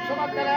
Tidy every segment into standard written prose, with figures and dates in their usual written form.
சுமக்கல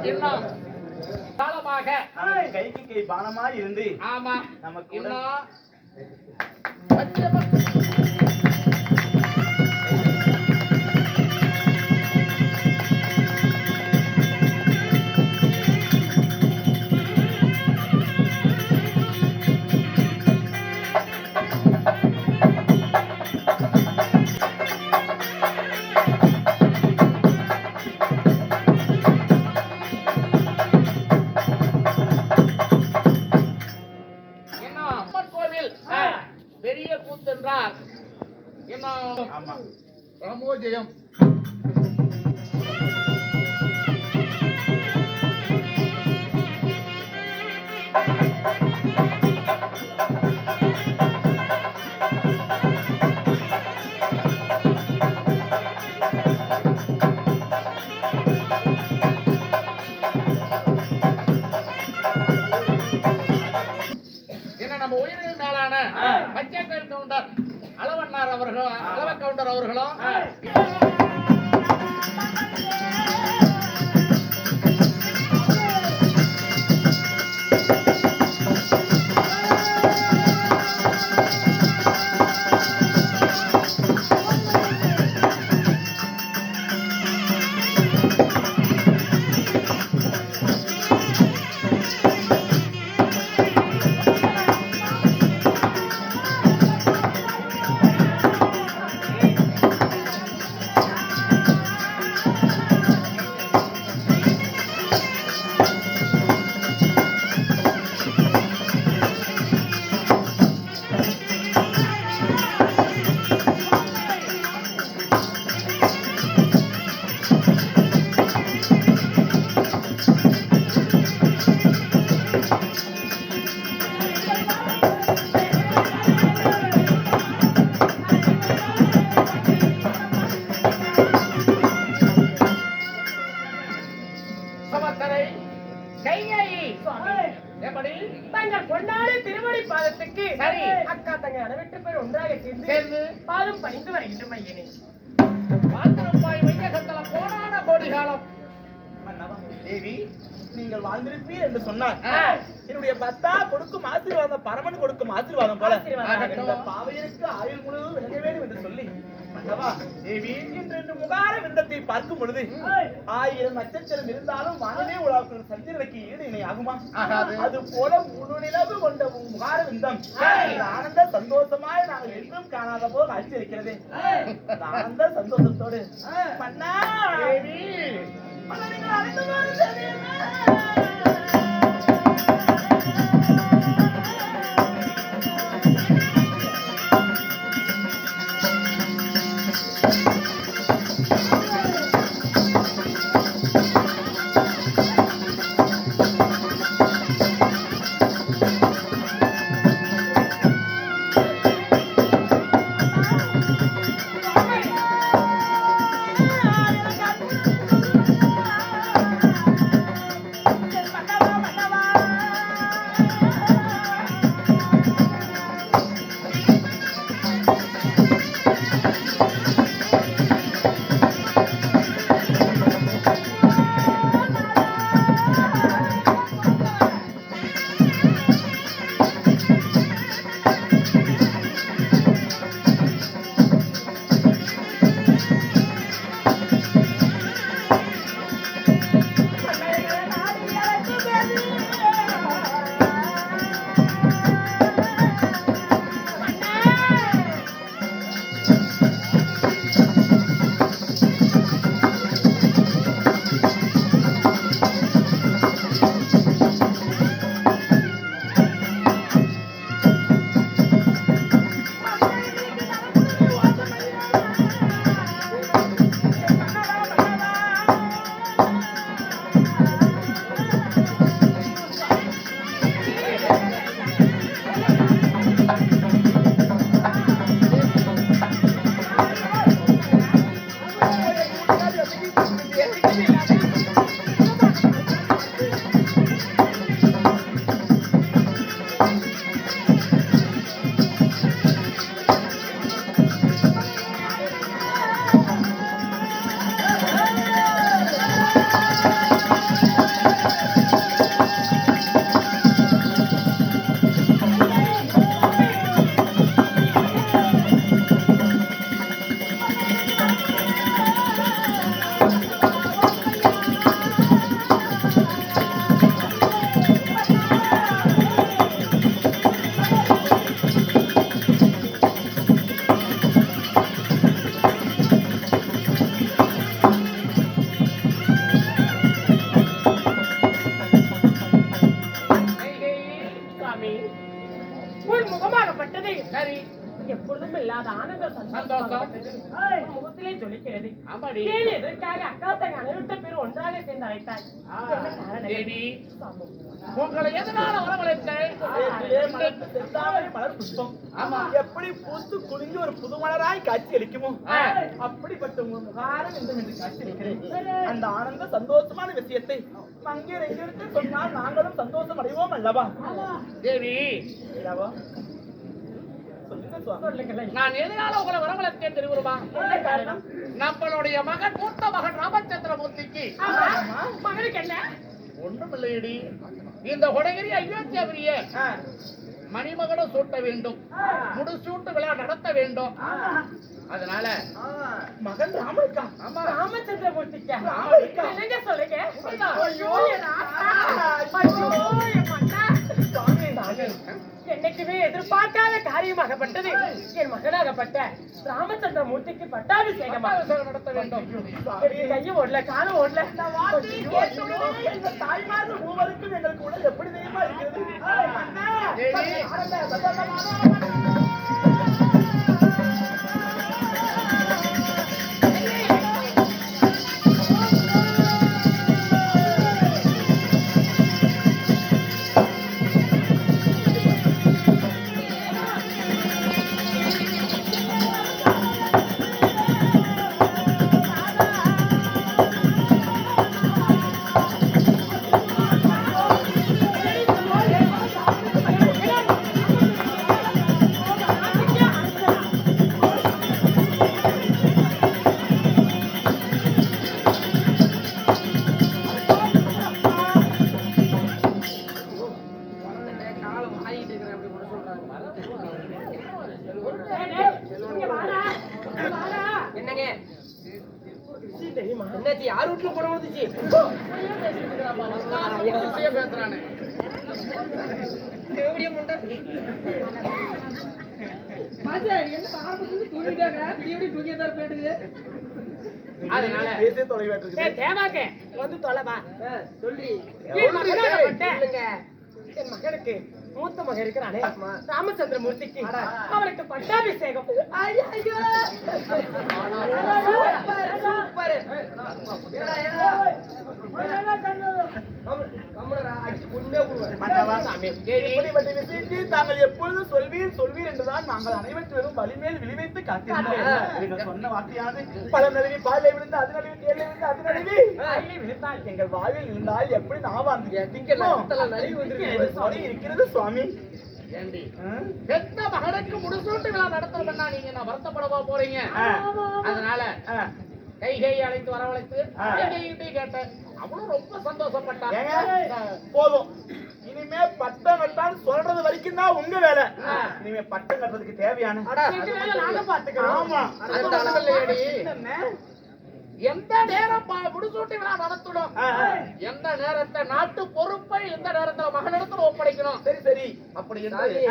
இன்னும் காலமாக கைக்கு கை பானமா இருந்து ஆமா நமக்கு இன்னும் பெரிய கூத்தென்றால் என்ன ராமோஜயம் நம்ம உயிரின் மேலான பச்சை கவுண்டர் அளவண்ணார் அவர்களும் அளவ கவுண்டர் அவர்களும் கைகேயி சுவாமி, எப்படி தங்கள் பொன்னாடி திருவடி பாதத்துக்கு சரி. அக்கா தங்க அளவிட்டு பேர் ஒன்றாக சேர்ந்து சேர்ந்து பாதம் பணிந்து வருகின்ற மையனே. பாத்திரப்பாய் வையகத்தல கோடான கோடி காலம் மன்னவா, தேவி நீங்கள் வாழ்ந்திருப்பீர் என்று சொன்னார். ஆ. என்னுடைய பத்தா கொடுக்கும் ஆசீர்வாதம் பரமன் கொடுக்கும் ஆசீர்வாதம் போல ஆசீர்வாதம். இந்த பாவையருக்கு ஆயுள் முழுவதும் விளங்க வேண்டும் என்று சொல்லி மன்னவா, தேவி இன்று முகார விந்தத்தை பார்க்கும் பொழுது 1000 நட்சத்திரம் இருந்தாலும் வானிலே உலாவுக்கு சந்திரனுக்கு ஈடு இணை ஆகுமா? ஆகாது. அது போல முழு நிலவு கொண்ட முகார விந்தம் இந்த ஆனந்த சந்தோஷமாய் நாங்கள் என்றும் காணாத போது காட்சி இருக்கிறது. அந்த ஆனந்த சந்தோஷத்தோடு மன்னா தேவி மன்னா, நீங்கள் அழைத்து வாருங்கள். உன் முகமாகப்பட்டது சரி எப்பொழுதும் இல்லாத ஆனந்த சந்தோஷமாகப்பட்டது. உன் முகத்திலே ஜொலிக்கிறது. ஆமாடி ஏன் எதற்காக அக்கா தங்க அனைவருத்த பேர் ஒன்றாக சேர்ந்து அழைத்தாய்? என்ன காரணம்? தேவி சாமி. உங்களை எதனால வரவழைத்தேன் ஆலயத்திலே மலர்ந்த செந்தாமரை மலர் புஷ்பம் ஆமா. எப்படி பூத்து குலுங்கி ஒரு புது மலராய் காட்சி அளிக்குமோ அப்படிப்பட்ட உங்கள் முகாரம் என்று காட்சி அளிக்கிறேன். அந்த ஆனந்த சந்தோஷமான விஷயத்தை மங்கையர் எங்கிருந்து சொன்னால் நாங்களும் சந்தோஷம் அடைவோம் அல்லவா? தேவி அல்லவா? சொல்லுங்க சுவாமி. சொல்லுங்களேன். நான் எதனால உங்களை வரவழைத்தேன் தெரியுமா என்ன காரணம்? நம்மளுடைய மகன் மூத்த மகன் ராமச்சந்திரமூர்த்திக்கு ஆமா. மகனுக்கு என்ன? ஒன்றுமில்லையடி இந்த கொடகிரி அயோத்தியாவிலேயே ஆ, மணிமகனும் சூட்ட வேண்டும் முடிசூட்டு விழா நடத்த வேண்டும் அதனால ஆ, மகன் ராமருக்கா? ஆமா ராமச்சந்திரமூர்த்திக்கா? ராமருக்கா? என்னங்க சொல்லுங்க? ஐயோ, என் ஆத்தா. ஐயோ, என் மன்னா. சுவாமி, நானே. என்னைக்குமே எதிர்பார்க்காத காரியமாகப்பட்டது என் மகனாகப்பட்ட ராமச்சந்திரமூர்த்திக்கு பட்டாபிஷேகமா பட்டாபிஷேகம் நடத்த வேண்டும் எனக்கு கையும் ஓடல காலும் ஓடல இந்த வார்த்தையை கேட்ட உடனே எங்க தாய்மார்கள் மூவருக்கும் எங்களுக்கு உடல் எப்படி தெரியுமா இருக்கிறது? அண்ணா, தேவி. ஆனந்த சந்தோஷமான யார் வீட்டுல குணம் வந்துச்சு பேசுறானே எப்படியும் முண்டை பாஜா என்ன ஆரம்பத்துல தூங்கிட்டாங்க இப்படி தூங்கியதா பேட்டுது அதனால பேசே தொலைவாட்டு இருக்கு. தேவாக்கே வந்து தொலைவா சொல்லி என் மகனுக்கு மூத்த மகன் இருக்கிறானே ராமச்சந்திரமூர்த்திக்கு அவனுக்கு பட்டாபிஷேகம் சூப்பர் மன்னவா, இப்படிப்பட்ட விஷயத்தை தாங்கள் எப்பொழுதும் சொல்வீர் என்றுதான் நாங்கள் அனைவரும் வலிமேல் விழிவைத்து காத்திருந்தோம். நீங்கள் சொன்ன வார்த்தையானது பழம் நழுவி பாலை விழுந்து அது நழுவி தேலை விழுந்து அது நழுவி விழுந்தால் எங்கள் வாழ்வில் இருந்தால் எப்படி நான் இருக்கிறது சுவாமி. ஏண்டி பெத்த மகனுக்கு முடிசூட்டு விழா நடத்தணும்னா நீங்க என்ன வருத்தப்படவா போறீங்க? அதனால கைகை அழைத்து வரவழைத்து கைகிட்டே கேட்டேன். அவளும் ரொம்ப சந்தோஷப்பட்டா. போதும், இனிமே பட்டம் கட்டான்னு சொல்றது வரைக்கும் தான் உங்க வேலை. இனிமே பட்டம் கட்டுறதுக்கு தேவையான நாங்க பாத்துக்கிறோம். ஆமா, அது மட்டும் இல்லையேடி, எந்த நேரம் முடிசூட்டி விழா நடத்தணும், எந்த நேரத்தை நாட்டு பொறுப்பை எந்த நேரத்துல மகனிடத்துல ஒப்படைக்கணும். சரி சரி, அப்படி என்று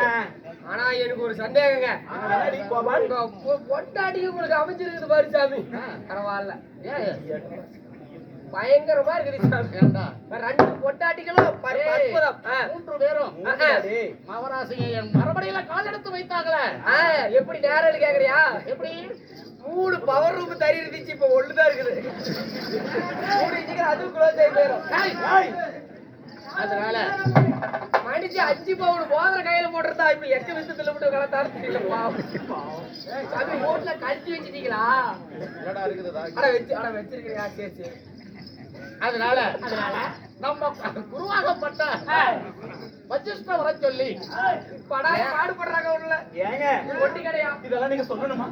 ஆனா எனக்கு ஒரு சந்தேகங்க, பொட்டாட்டி உங்களுக்கு அமைஞ்சிருக்குது பாரு சாமி. பரவாயில்ல, பயங்கரமா இருக்குது சாமி. ஏண்டா ரெண்டு பொட்டாட்டிகளும் அற்புதம். 3 பேரும் மவராசியை என் மறுபடியில கால் எடுத்து வைத்தாங்களே, எப்படி நேரம் கேக்குறியா? எப்படி 3 பவர் ரூம் தறி இருந்துச்சு, இப்ப ஒண்ணுதான் இருக்குது. 3 இன்ச்சுக்கு அதுவும் க்ளோஸ் ஆகி போயிடும். அதனால மனுச்சு 5 பவுன் மோதிர கையில போட்டுருந்தா இப்ப 8 நிமிஷத்துல மட்டும் கலத்தாரு இல்லப்பா. சாமி ஓட்ல கழிச்சு வச்சுட்டீங்களா? என்னடா இருக்குதா? அட வச்சிருக்கீங்களா? சரி சரி. அதனால நம்ம குருவாகப்பட்ட வசிஷ்ட வர சொல்லி பாடுபடுறாங்க உள்ள. ஏங்க ஒட்டி கடையா? இதெல்லாம் நீங்க சொல்லணுமா?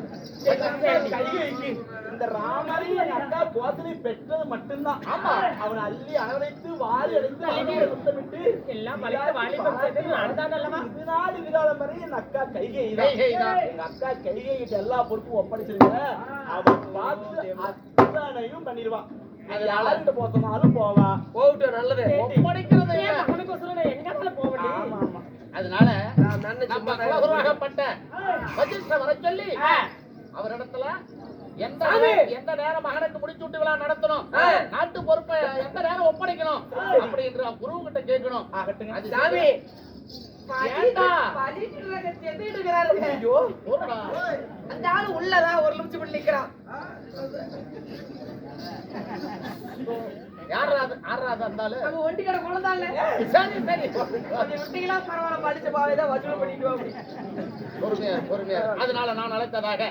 கைகைக்கு இந்த ராமரை என் அக்கா கோத்தனை பெற்றது மட்டும்தான். ஆமா, அவனை அள்ளி அணைத்து வாரி அடைத்து முத்தமிட்டு எல்லாம் வலித்த வாலிபம் சேர்த்து நடந்தான் அல்லவா? இதனால விழாத மாதிரி என் அக்கா கைகை கைகைதான். எங்க அக்கா கைகை கிட்ட எல்லா பொறுப்பும் ஒப்படைச்சிருங்க. அவன் பார்த்து அத்தனையும் பண்ணிடுவான். யாருக்கிட்ட போசனாலும் போவா. போகட்டும், நல்லது. ஒப்படைக்கிறது இல்ல. அவனுக்கோசரம் நான் எங்கனால போக வேண்டியது? ஆமா ஆமா. அதனால நன்ன நம்ம குலகுருவாகப்பட்ட வசிஷ்ட வர சொல்லி அவரிடத்துல எந்த நேரம் மகனுக்கு முடிச்சுட்டு விழா நடத்தணும், நாட்டு பொறுப்பை எந்த நேரம் ஒப்படைக்கணும் அப்படின்ற குரு கிட்ட கேட்கணும். அது சாமி ஏண்டா? ஐயோ, போடா. அந்த ஆளு உள்ளதான் ஒரு நிமிஷம் பண்ணி நிக்கிறான். யாராவது இருந்தாலும் நம்ம ஒண்டி கடை குழந்தான் இல்ல. சரி சரி கொஞ்சம் விட்டீங்களா பரவாயில்ல, படிச்ச பாவைதான் வசூல் பண்ணிட்டு அப்படி. பொறுமையா. அதனால நான் அழைத்ததாக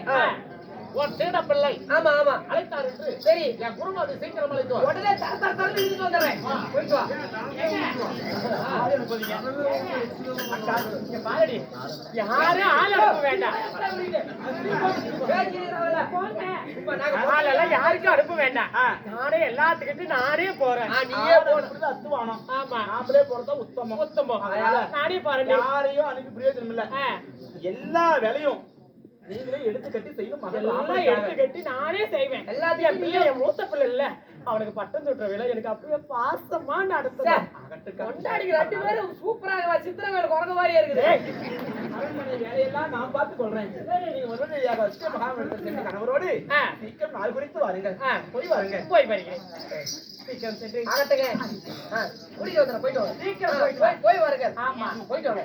உன் சீன பிள்ளை ஆமா ஆமா அழைத்தார் என்று சரி. என் குருமா அது சீக்கிரம் அழைத்து வா. உடனே தரத்து இழுத்து வந்துடுறேன். போயிட்டு வா. யாரும் ஆள் அனுப்ப வேண்டாம். ஆளெல்லாம் யாருக்கும் அனுப்ப வேண்டாம். நானே எல்லாத்துக்கிட்டும் நானே போறேன். நீயே போறது அத்துவானம். ஆமா, நாமளே போறதா உத்தமம். உத்தமம். நானே பாருங்க. யாரையும் அனுப்பி பிரயோஜனம் இல்ல. எல்லா வேலையும் நீங்களே எடுத்து கட்டி செய்யணும். எல்லாம் எடுத்து கட்டி நானே செய்வேன். எல்லாத்தையும் என் பிள்ளை, என் மூத்த பிள்ளை இல்ல, அவனுக்கு பட்டம் சுட்டுற விலை எனக்கு அப்படியே பாசமா நடத்துறேன். கொண்டாடிக்கு 2 பேரும் சூப்பராக சித்திரங்கள் குறங்க மாதிரியே இருக்குது. அரண்மனை வேலையெல்லாம் நான் பார்த்து கொள்றேன். நீங்க உடனடியாக வச்சுட்டு மகாமண்டலத்தில் சென்று கணவரோடு சீக்கிரம் நாள் குறித்து வாருங்கள். போய் வாருங்க. போய் வருகிறேன். சீக்கிரம் சென்று ஆகட்டுங்க. குடிக்க வந்துடுறேன். போயிட்டு வாங்க. சீக்கிரம் போய் வருங்க. ஆமா, போயிட்டு வாங்க.